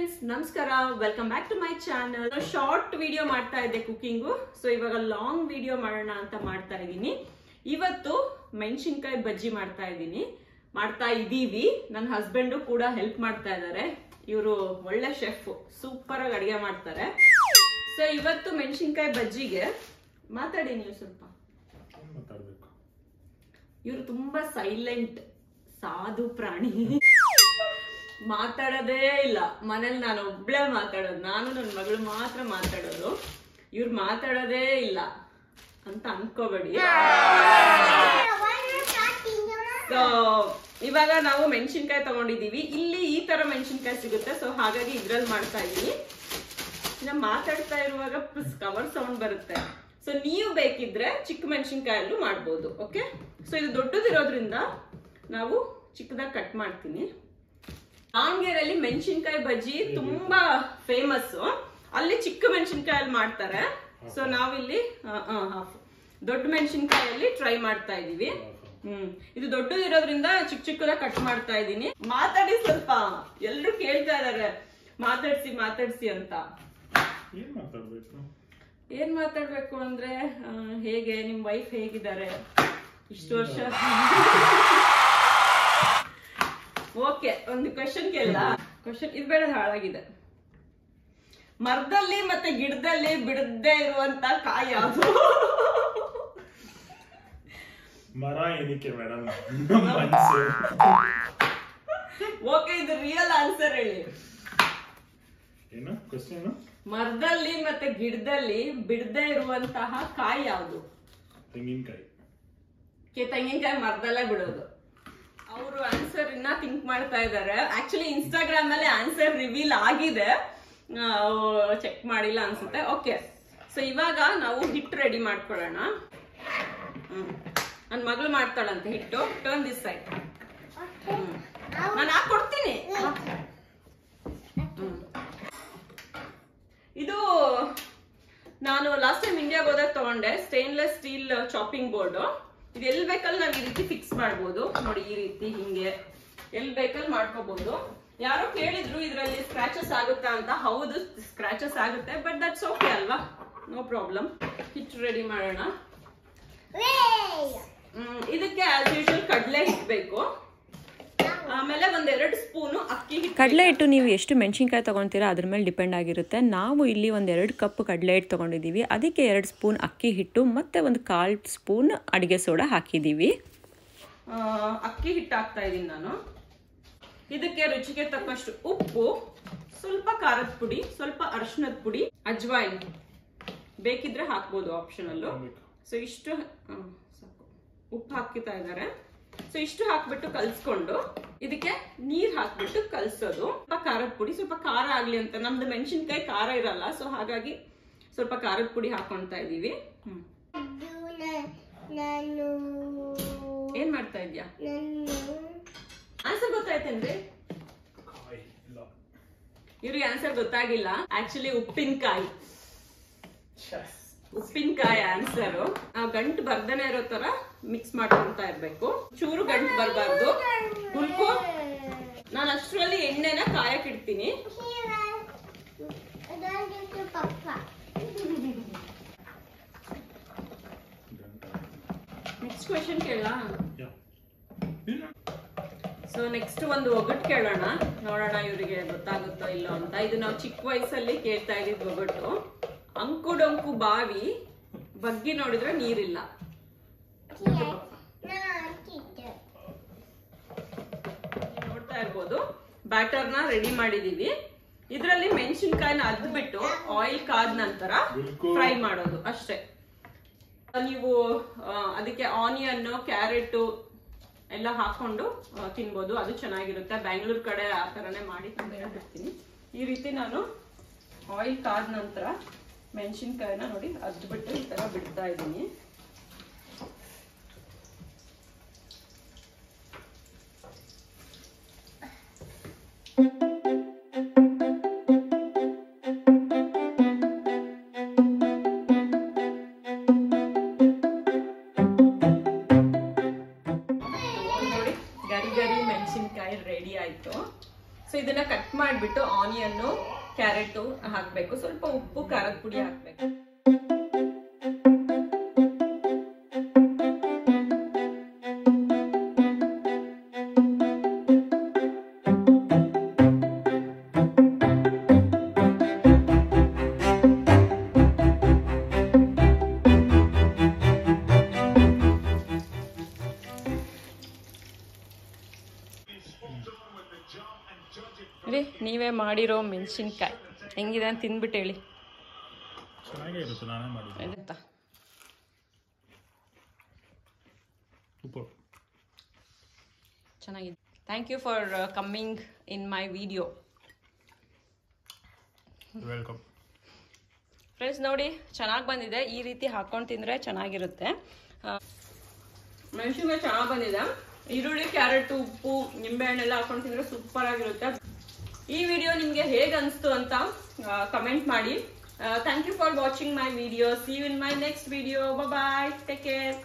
Friends ನಮಸ್ಕಾರ welcome back to my channel. Short video ಮಾಡ್ತಾ ಇದ್ದೆ ಕುಕಿಂಗು. ಸೊ ಇವಾಗ ಲಾಂಗ್ ವಿಡಿಯೋ ಮಾಡೋಣ ಅಂತ ಮಾಡ್ತಾ ಇದ್ದೀನಿ. ಇವತ್ತು ಮೆಣಸಿನ್ಕಾಯಿ ಬಜ್ಜಿ ಮಾಡ್ತಾ ಇದೀವಿ. ನನ್ನ ಹಸ್ಬೆಂಡು ಕೂಡ ಹೆಲ್ಪ್ ಮಾಡ್ತಾ ಇದ್ದಾರೆ. ಇವರು ಒಳ್ಳೆ ಶೆಫ್, ಸೂಪರ್ ಆಗಿ ಅಡಿಗೆ ಮಾಡ್ತಾರೆ. ಸೊ ಇವತ್ತು ಮೆಣಸಿನ್ಕಾಯಿ ಬಜ್ಜಿಗೆ ಮಾತಾಡಿ ನೀವು ಸ್ವಲ್ಪ. ಇವರು ತುಂಬಾ ಸೈಲೆಂಟ್ ಸಾಧು ಪ್ರಾಣಿ, ಮಾತಾಡೋದೇ ಇಲ್ಲ. ಮನೇಲಿ ನಾನು ಒಬ್ಳೆ ಮಾತಾಡೋದು, ನಾನು ನನ್ನ ಮಗಳು ಮಾತ್ರ ಮಾತಾಡೋದು. ಇವ್ರು ಮಾತಾಡೋದೇ ಇಲ್ಲ ಅಂತ ಅನ್ಕೋಬೇಡಿ. ಸೊ ಇವಾಗ ನಾವು ಮೆಣಸಿನ್ಕಾಯಿ ತಗೊಂಡಿದೀವಿ. ಇಲ್ಲಿ ಈ ತರ ಮೆಣಸಿನ್ಕಾಯಿ ಸಿಗುತ್ತೆ. ಸೊ ಹಾಗಾಗಿ ಇದ್ರಲ್ಲಿ ಮಾಡ್ತಾ ಇದೀನಿ. ಇನ್ನ ಮಾತಾಡ್ತಾ ಇರುವಾಗ ಕವರ್ ಸೌಂಡ್ ಬರುತ್ತೆ. ಸೊ ನೀವು ಬೇಕಿದ್ರೆ ಚಿಕ್ಕ ಮೆಣಸಿನ್ಕಾಯಲ್ಲೂ ಮಾಡ್ಬೋದು. ಓಕೆ, ಸೊ ಇದು ದೊಡ್ಡದಿರೋದ್ರಿಂದ ನಾವು ಚಿಕ್ಕದಾಗಿ ಕಟ್ ಮಾಡ್ತೀನಿ. ದಾವಣಗೆರೆಯಲ್ಲಿ ಮೆಣಸಿನ್ಕಾಯಿ ಬಜ್ಜಿ ತುಂಬಾ ಫೇಮಸ್. ಅಲ್ಲಿ ಚಿಕ್ಕ ಮೆಣಸಿನ್ಕಾಯಲ್ಲಿ ಮಾಡ್ತಾರೆ. ಸೊ ನಾವಿಲ್ಲಿ ದೊಡ್ಡ ಮೆಣಸಿನ್ಕಾಯಲ್ಲಿ ಟ್ರೈ ಮಾಡ್ತಾ ಇದೀವಿ. ಇದು ದೊಡ್ಡದಿರೋದ್ರಿಂದ ಚಿಕ್ಕ ಚಿಕ್ಕದಾಗಿ ಕಟ್ ಮಾಡ್ತಾ ಇದೀನಿ. ಮಾತಾಡಿ ಸ್ವಲ್ಪ, ಎಲ್ರು ಕೇಳ್ತಾ ಇದಾರೆ ಮಾತಾಡ್ಸಿ ಅಂತ. ಏನ್ ಮಾತಾಡ್ಬೇಕು ಅಂದ್ರೆ, ಹೇಗೆ ನಿಮ್ ವೈಫ್ ಹೇಗಿದ್ದಾರೆ ಇಷ್ಟು ವರ್ಷ? ಓಕೆ, ಒಂದು ಕ್ವೆಶನ್ ಕೇಳ. ಕ್ವೆಶನ್ ಇದು ಬೇಡ, ಹಾಳಾಗಿದೆ. ಮರದಲ್ಲಿ ಮತ್ತೆ ಗಿಡದಲ್ಲಿ ಬಿಡದೇ ಇರುವಂತ ಕಾಯಿ ಯಾವುದು? ಮರ ಏನಕ್ಕೆ ಮೇಡಮ್? ಓಕೆ, ಇದು ರಿಯಲ್ ಆನ್ಸರ್ ಹೇಳಿ. ಏನು ಕ್ವೆಶ್ಚನ್? ಮರದಲ್ಲಿ ಮತ್ತೆ ಗಿಡದಲ್ಲಿ ಬಿಡದೇ ಇರುವಂತಹ ಕಾಯಿ ಯಾವುದು? ತೆಂಗಿನಕಾಯಿ. ತೆಂಗಿನಕಾಯಿ ಮರದಲ್ಲೇ ಬಿಡೋದು. ಅವರು ಆನ್ಸರ್ ಇನ್ನ ಥಿಂಕ್ ಮಾಡ್ತಾ ಇದ್ದಾರೆ. ಆಕ್ಚುಲಿ ಇನ್ಸ್ಟಾಗ್ರಾಮ್ ಅಲ್ಲಿ ಆನ್ಸರ್ ರಿವೀಲ್ ಆಗಿದೆ, ಚೆಕ್ ಮಾಡಿಲ್ಲ ಅನ್ಸುತ್ತೆ. ಓಕೆ, ಸೊ ಇವಾಗ ನಾವು ಹಿಟ್ಟು ರೆಡಿ ಮಾಡ್ಕೊಳ್ಳೋಣ. ನನ್ ಮಗಳು ಮಾಡ್ತಾಳಂತೆ ಹಿಟ್ಟು. Turn this side. ನಾನು ಹಾಕೊಡ್ತೀನಿ. ಇದು ನಾನು ಲಾಸ್ಟ್ ಟೈಮ್ ಇಂಡಿಯಾಗೆ ಹೋದಾಗ ತಗೊಂಡೆ. Stainless steel chopping board. ಇದು ಎಲ್ಲಿ ಬೇಕಲ್ಲಿ ನಾವು ಈ ರೀತಿ ಫಿಕ್ಸ್ ಮಾಡ್ಬೋದು. ನೋಡಿ, ಈ ರೀತಿ ಹಿಂಗೆ ಎಲ್ಲಿ ಬೇಕಲ್ಲಿ ಮಾಡ್ಕೋಬಹುದು. ಯಾರೋ ಕೇಳಿದ್ರು ಇದರಲ್ಲಿ ಸ್ಕ್ರಾಚಸ್ ಆಗುತ್ತಾ ಅಂತ. ಹೌದು, ಸ್ಕ್ರಾಚಸ್ ಆಗುತ್ತೆ, ಬಟ್ ದಟ್ಸ್ ಓಕೆ ಅಲ್ವಾ, ನೋ ಪ್ರಾಬ್ಲಮ್. ಹಿಟ್ಟು ರೆಡಿ ಮಾಡೋಣ. ಇದಕ್ಕೆ ಆಸ್ ಯೂಶುವಲ್ ಕಡಲೆ ಹಿಟ್ಟು ಬೇಕು. ಆಮೇಲೆ ಒಂದೆರಡು ಸ್ಪೂನು ಅಕ್ಕಿ ಹಿಟ್ಟು. ಕಡಲೆ ಹಿಟ್ಟು ನೀವು ಎಷ್ಟು ಮೆಣಸಿನ್ಕಾಯಿ ತೊಗೊತೀರಾ ಅದ್ರ ಮೇಲೆ ಡಿಪೆಂಡ್ ಆಗಿರುತ್ತೆ. ನಾವು ಇಲ್ಲಿ 1-2 ಕಪ್ ಕಡಲೆ ಹಿಟ್ಟು ತೊಗೊಂಡಿದ್ದೀವಿ. ಅದಕ್ಕೆ 2 ಸ್ಪೂನ್ ಅಕ್ಕಿ ಹಿಟ್ಟು ಮತ್ತು 1/4 ಸ್ಪೂನ್ ಅಡುಗೆ ಸೋಡಾ ಹಾಕಿದ್ದೀವಿ. ಅಕ್ಕಿ ಹಿಟ್ಟು ಹಾಕ್ತಾ ಇದ್ದೀನಿ ನಾನು. ಇದಕ್ಕೆ ರುಚಿಗೆ ತಕ್ಕಷ್ಟು ಉಪ್ಪು, ಸ್ವಲ್ಪ ಖಾರದ ಪುಡಿ, ಸ್ವಲ್ಪ ಅರಿಶಿಣದ ಪುಡಿ, ಅಜ್ವಾಯಿನ್ ಬೇಕಿದ್ರೆ ಹಾಕ್ಬೋದು, ಆಪ್ಷನಲ್. ಸೊ ಇಷ್ಟು ಸಾಕು. ಉಪ್ಪು ಹಾಕ್ತಾ ಇದ್ದಾರೆ. ಸೊ ಇಷ್ಟು ಹಾಕ್ಬಿಟ್ಟು ಕಲ್ಸ್ಕೊಂಡು ಇದಕ್ಕೆ ನೀರ್ ಹಾಕ್ಬಿಟ್ಟು ಕಲ್ಸೋದು. ಸ್ವಲ್ಪ ಖಾರದ ಪುಡಿ, ಸ್ವಲ್ಪ ಖಾರ ಆಗ್ಲಿ ಅಂತ. ನಮ್ದು ಮೆಣಸಿನ್ಕಾಯಿ ಖಾರ ಇರಲ್ಲ, ಸೊ ಹಾಗಾಗಿ ಸ್ವಲ್ಪ ಖಾರದ ಪುಡಿ ಹಾಕೊಂತಾ ಇದೀವಿ. ಏನ್ ಮಾಡ್ತಾ ಇದ್ಯಾ? ಆನ್ಸರ್ ಗೊತ್ತಾಯ್ತೇನ್ರಿ? ಇವ್ರಿಗೆ ಆನ್ಸರ್ ಗೊತ್ತಾಗಿಲ್ಲ. ಆಕ್ಚುಲಿ ಉಪ್ಪಿನಕಾಯಿ ಆನ್ಸರು. ಗಂಟು ಬರ್ದನೆ ಇರೋ ತರ ಮಿಕ್ಸ್ ಮಾಡ್ಕೊಂತಾ ಇರ್ಬೇಕು. ಚೂರು ಗಂಟು ಬರಬಾರ್ದು. ಹುಲ್ಕು ನಾನು ಅಷ್ಟರಲ್ಲಿ ಎಣ್ಣೆನ ಕಾಯಕ್ ಇಡ್ತೀನಿ. ನೆಕ್ಸ್ಟ್ ಕ್ವೆಶನ್ ಕೇಳ. ಸೊ ನೆಕ್ಸ್ಟ್ ಒಂದು ಒಗಟ್ಟು ಕೇಳೋಣ, ನೋಡೋಣ ಇವರಿಗೆ ಗೊತ್ತಾಗುತ್ತೋ ಇಲ್ಲೋ ಅಂತ. ಇದು ನಾವು ಚಿಕ್ಕ ವಯಸ್ಸಲ್ಲಿ ಕೇಳ್ತಾ ಇದ್ದಿದ್ ಒಗಟ್ಟು. ಅಂಕು ಡೊಂಕು ಬಾವಿ, ಬಗ್ಗಿ ನೋಡಿದ್ರೆ ನೀರಿಲ್ಲ. ನೋಡ್ತಾ ಇರ್ಬೋದು. ಬ್ಯಾಟರ್ನ ರೆಡಿ ಮಾಡಿದೀವಿ. ಇದ್ರಲ್ಲಿ ಮೆಣಸಿನ್ಕಾಯಿನ ಅದ್ಬಿಟ್ಟು ಆಯಿಲ್ ಕಾದ ನಂತರ ಫ್ರೈ ಮಾಡೋದು ಅಷ್ಟೇ. ನೀವು ಅದಕ್ಕೆ ಆನಿಯನ್, ಕ್ಯಾರೆಟ್ ಎಲ್ಲ ಹಾಕೊಂಡು ತಿನ್ಬೋದು, ಅದು ಚೆನ್ನಾಗಿರುತ್ತೆ. ಬ್ಯಾಂಗ್ಳೂರ್ ಕಡೆ ಆ ತರನೇ ಮಾಡಿ ಹೇಳ್ಬಿಡ್ತೀನಿ. ಈ ರೀತಿ ನಾನು ಆಯಿಲ್ ಕಾದ ನಂತರ ಮೆಣಸಿನ್ಕಾಯಿನ ನೋಡಿ ಅದ್ಬಿಟ್ಟು ಈ ತರ ಬಿಡ್ತಾ ಇದ್ದೀನಿ. ನೋಡಿ, ಗರಿ ಮೆಣಸಿನ್ಕಾಯಿ ರೆಡಿ ಆಯ್ತು. ಸೊ ಇದನ್ನ ಕಟ್ ಮಾಡಿಬಿಟ್ಟು ಆನಿಯನ್ನು ಕ್ಯಾರೆಟ್ ಹಾಕಬೇಕು, ಸ್ವಲ್ಪ ಉಪ್ಪು ಖಾರದ ಪುಡಿ ಹಾಕಬೇಕು. ನೀವೇ ಮಾಡಿರೋ ಮೆಣಸಿನ್ಕಾಯಿ ಹೆಂಗಿದೆ ಅಂತ ತಿಂದ್ಬಿಟ್ಟು ಹೇಳಿ. ಚೆನ್ನಾಗೇ ಇರುತ್ತೆ, ನಾನೇ ಮಾಡಿದ್ದೆ. ಸೂಪರ್, ಚೆನ್ನಾಗಿದೆ. Thank you for coming in my video. Welcome friends, ನೋಡಿ ಚೆನ್ನಾಗಿ ಬಂದಿದೆ. ಈ ರೀತಿ ಹಾಕೊಂಡು ತಿಂದರೆ ಚೆನ್ನಾಗಿರುತ್ತೆ. ಮೆಣಸಿನ್ಕಾಯಿ ಚೆನ್ನಾಗಿ ಬಂದಿದೆ. ಈರುಳ್ಳಿ, ಕ್ಯಾರೆಟ್, ಉಪ್ಪು, ನಿಂಬೆಹಣ್ಣೆಲ್ಲ ಹಾಕೊಂಡು ತಿಂದರೆ ಸೂಪರ್ ಆಗಿರುತ್ತೆ. ಈ ವಿಡಿಯೋ ನಿಮಗೆ ಹೇಗೆ ಅನಿಸ್ತು ಅಂತ ಕಮೆಂಟ್ ಮಾಡಿ. Thank you for watching my video. See you in my next video. Bye, take care.